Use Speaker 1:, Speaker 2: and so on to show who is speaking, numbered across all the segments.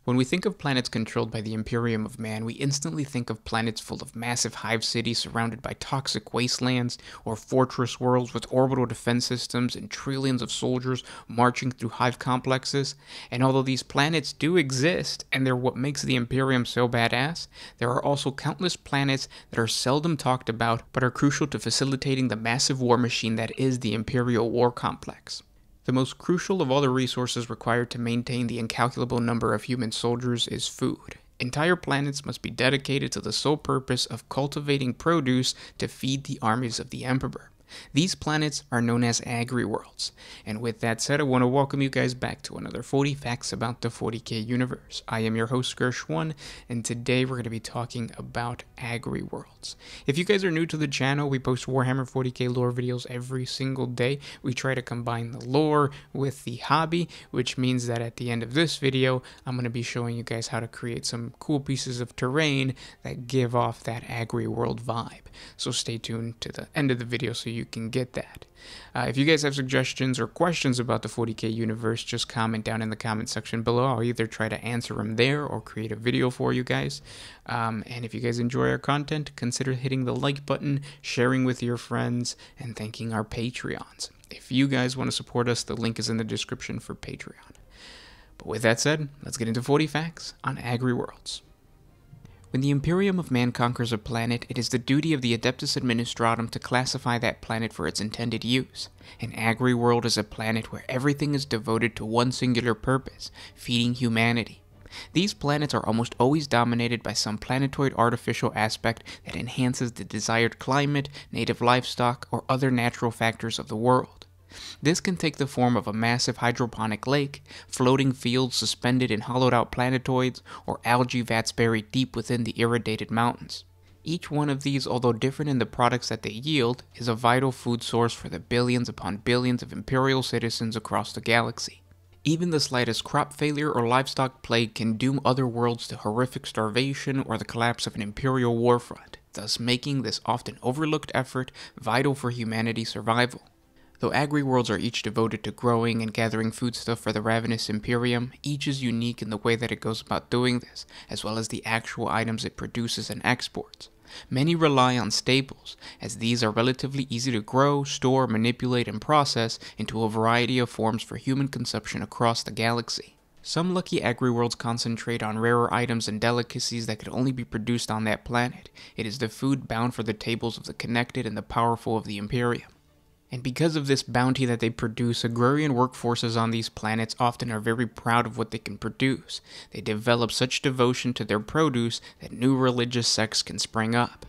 Speaker 1: When we think of planets controlled by the Imperium of Man, we instantly think of planets full of massive hive cities surrounded by toxic wastelands, or fortress worlds with orbital defense systems and trillions of soldiers marching through hive complexes. And although these planets do exist, and they're what makes the Imperium so badass, there are also countless planets that are seldom talked about, but are crucial to facilitating the massive war machine that is the Imperial War Complex. The most crucial of all the resources required to maintain the incalculable number of human soldiers is food. Entire planets must be dedicated to the sole purpose of cultivating produce to feed the armies of the Emperor. These planets are known as Agri worlds. And with that said, I want to welcome you guys back to another 40 Facts about the 40K universe. I am your host, Gersh1, and today we're going to be talking about Agri worlds. If you guys are new to the channel, we post Warhammer 40K lore videos every single day. We try to combine the lore with the hobby, which means that at the end of this video, I'm going to be showing you guys how to create some cool pieces of terrain that give off that Agri world vibe. So stay tuned to the end of the video so you can get that. If you guys have suggestions or questions about the 40K universe, just comment down in the comment section below. I'll either try to answer them there or create a video for you guys. And if you guys enjoy our content, consider hitting the like button, sharing with your friends, and thanking our Patreons. If you guys want to support us, the link is in the description for Patreon. But with that said, let's get into 40 facts on Agri worlds. When the Imperium of Man conquers a planet, it is the duty of the Adeptus Administratum to classify that planet for its intended use. An Agri world is a planet where everything is devoted to one singular purpose, feeding humanity. These planets are almost always dominated by some planetoid artificial aspect that enhances the desired climate, native livestock, or other natural factors of the world. This can take the form of a massive hydroponic lake, floating fields suspended in hollowed-out planetoids, or algae vats buried deep within the irradiated mountains. Each one of these, although different in the products that they yield, is a vital food source for the billions upon billions of Imperial citizens across the galaxy. Even the slightest crop failure or livestock plague can doom other worlds to horrific starvation or the collapse of an Imperial warfront, thus making this often overlooked effort vital for humanity's survival. Though Agri worlds are each devoted to growing and gathering foodstuff for the ravenous Imperium, each is unique in the way that it goes about doing this, as well as the actual items it produces and exports. Many rely on staples, as these are relatively easy to grow, store, manipulate, and process into a variety of forms for human consumption across the galaxy. Some lucky Agri worlds concentrate on rarer items and delicacies that could only be produced on that planet. It is the food bound for the tables of the connected and the powerful of the Imperium. And because of this bounty that they produce, agrarian workforces on these planets often are very proud of what they can produce. They develop such devotion to their produce that new religious sects can spring up.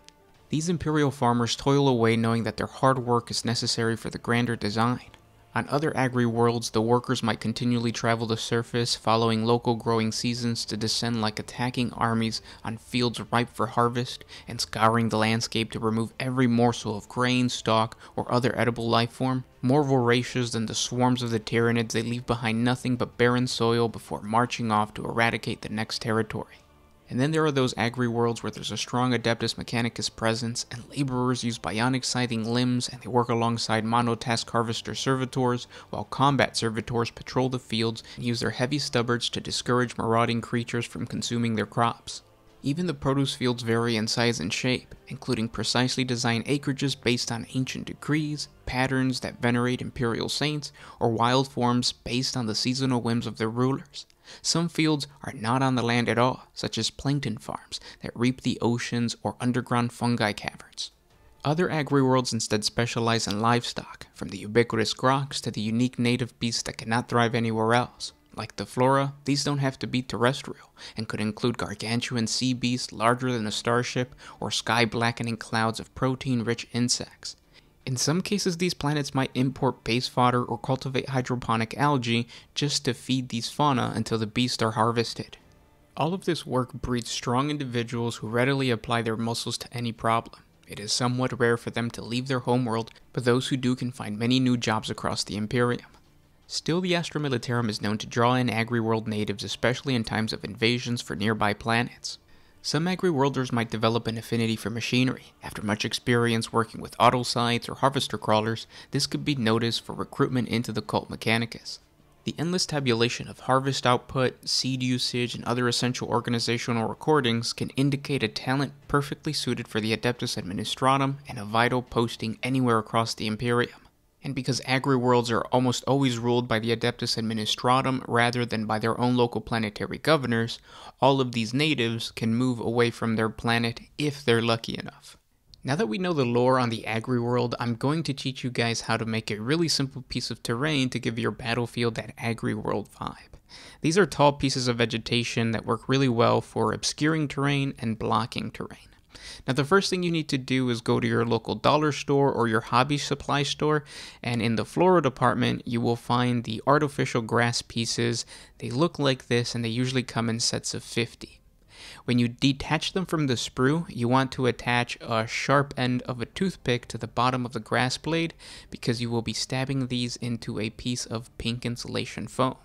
Speaker 1: These Imperial farmers toil away knowing that their hard work is necessary for the grander design. On other Agri worlds, the workers might continually travel the surface, following local growing seasons to descend like attacking armies on fields ripe for harvest, and scouring the landscape to remove every morsel of grain, stalk, or other edible life form. More voracious than the swarms of the Tyranids, they leave behind nothing but barren soil before marching off to eradicate the next territory. And then there are those Agri worlds where there's a strong Adeptus Mechanicus presence, and laborers use bionic scything limbs, and they work alongside monotask harvester servitors, while combat servitors patrol the fields and use their heavy stubbards to discourage marauding creatures from consuming their crops. Even the produce fields vary in size and shape, including precisely designed acreages based on ancient decrees, patterns that venerate imperial saints, or wild forms based on the seasonal whims of their rulers. Some fields are not on the land at all, such as plankton farms that reap the oceans or underground fungi caverns. Other Agri worlds instead specialize in livestock, from the ubiquitous groks to the unique native beasts that cannot thrive anywhere else. Like the flora, these don't have to be terrestrial, and could include gargantuan sea beasts larger than a starship, or sky-blackening clouds of protein-rich insects. In some cases, these planets might import base fodder or cultivate hydroponic algae just to feed these fauna until the beasts are harvested. All of this work breeds strong individuals who readily apply their muscles to any problem. It is somewhat rare for them to leave their homeworld, but those who do can find many new jobs across the Imperium. Still, the Astra Militarum is known to draw in Agri-world natives, especially in times of invasions for nearby planets. Some Agri-worlders might develop an affinity for machinery. After much experience working with autocytes or harvester crawlers, this could be noticed for recruitment into the cult Mechanicus. The endless tabulation of harvest output, seed usage, and other essential organizational recordings can indicate a talent perfectly suited for the Adeptus Administratum and a vital posting anywhere across the Imperium. And because agri-worlds are almost always ruled by the Adeptus Administratum rather than by their own local planetary governors, all of these natives can move away from their planet if they're lucky enough. Now that we know the lore on the agri-world, I'm going to teach you guys how to make a really simple piece of terrain to give your battlefield that agri-world vibe. These are tall pieces of vegetation that work really well for obscuring terrain and blocking terrain. Now the first thing you need to do is go to your local dollar store or your hobby supply store, and in the floral department you will find the artificial grass pieces. They look like this and they usually come in sets of 50. When you detach them from the sprue, you want to attach a sharp end of a toothpick to the bottom of the grass blade because you will be stabbing these into a piece of pink insulation foam.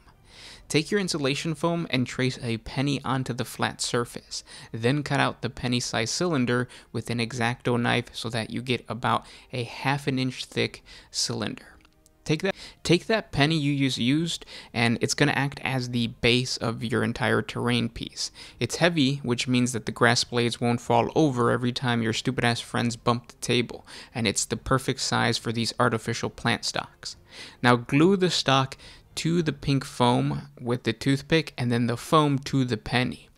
Speaker 1: Take your insulation foam and trace a penny onto the flat surface. Then cut out the penny-sized cylinder with an X-Acto knife so that you get about a ½ inch thick cylinder. Take that penny you just used, and it's going to act as the base of your entire terrain piece. It's heavy, which means that the grass blades won't fall over every time your stupid-ass friends bump the table, and it's the perfect size for these artificial plant stocks. Now glue the stock to the pink foam with the toothpick, and then the foam to the penny.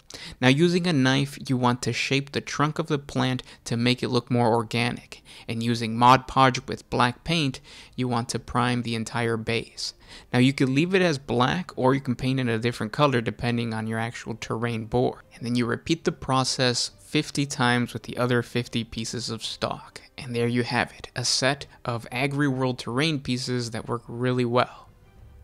Speaker 1: Now using a knife, you want to shape the trunk of the plant to make it look more organic, and using Mod Podge with black paint, you want to prime the entire base. Now you can leave it as black, or you can paint it a different color depending on your actual terrain board. And then you repeat the process 50 times with the other 50 pieces of stock. And there you have it, a set of agri-world terrain pieces that work really well.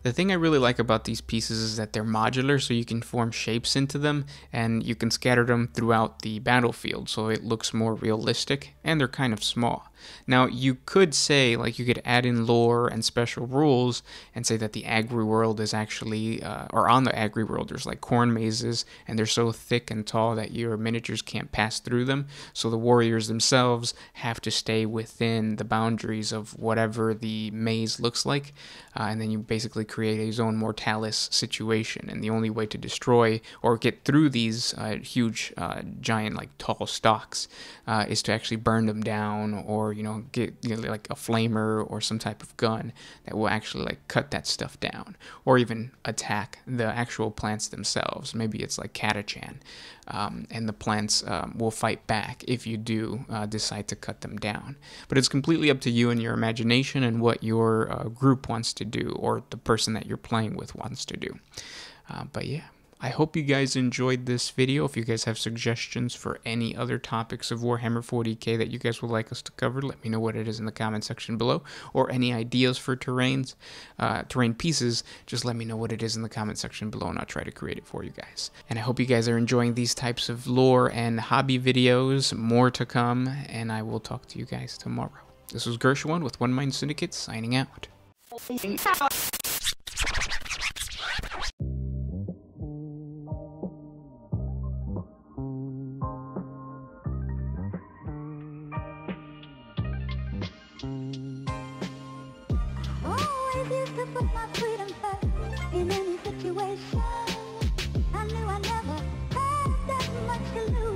Speaker 1: The thing I really like about these pieces is that they're modular, so you can form shapes into them, and you can scatter them throughout the battlefield, so it looks more realistic, and they're kind of small. Now, you could say, like, you could add in lore and special rules, and say that the agri-world is actually, or on the agri-world, there's like corn mazes, and they're so thick and tall that your miniatures can't pass through them, so the warriors themselves have to stay within the boundaries of whatever the maze looks like, and then you basically create a zone mortalis situation, and the only way to destroy or get through these huge, giant, like tall stalks is to actually burn them down, or get like a flamer or some type of gun that will actually like cut that stuff down, or even attack the actual plants themselves. Maybe it's like Catachan, and the plants will fight back if you do decide to cut them down. But it's completely up to you and your imagination and what your group wants to do, or the person that you're playing with wants to do. But yeah, I hope you guys enjoyed this video. If you guys have suggestions for any other topics of Warhammer 40K that you guys would like us to cover, let me know what it is in the comment section below, or any ideas for terrain pieces, just let me know what it is in the comment section below, and I'll try to create it for you guys. And I hope you guys are enjoying these types of lore and hobby videos. More to come, and I will talk to you guys tomorrow. This was Gershwin with One Mind Syndicate, signing out.
Speaker 2: Always used to put my freedom first in any situation. I knew I never had that much to lose.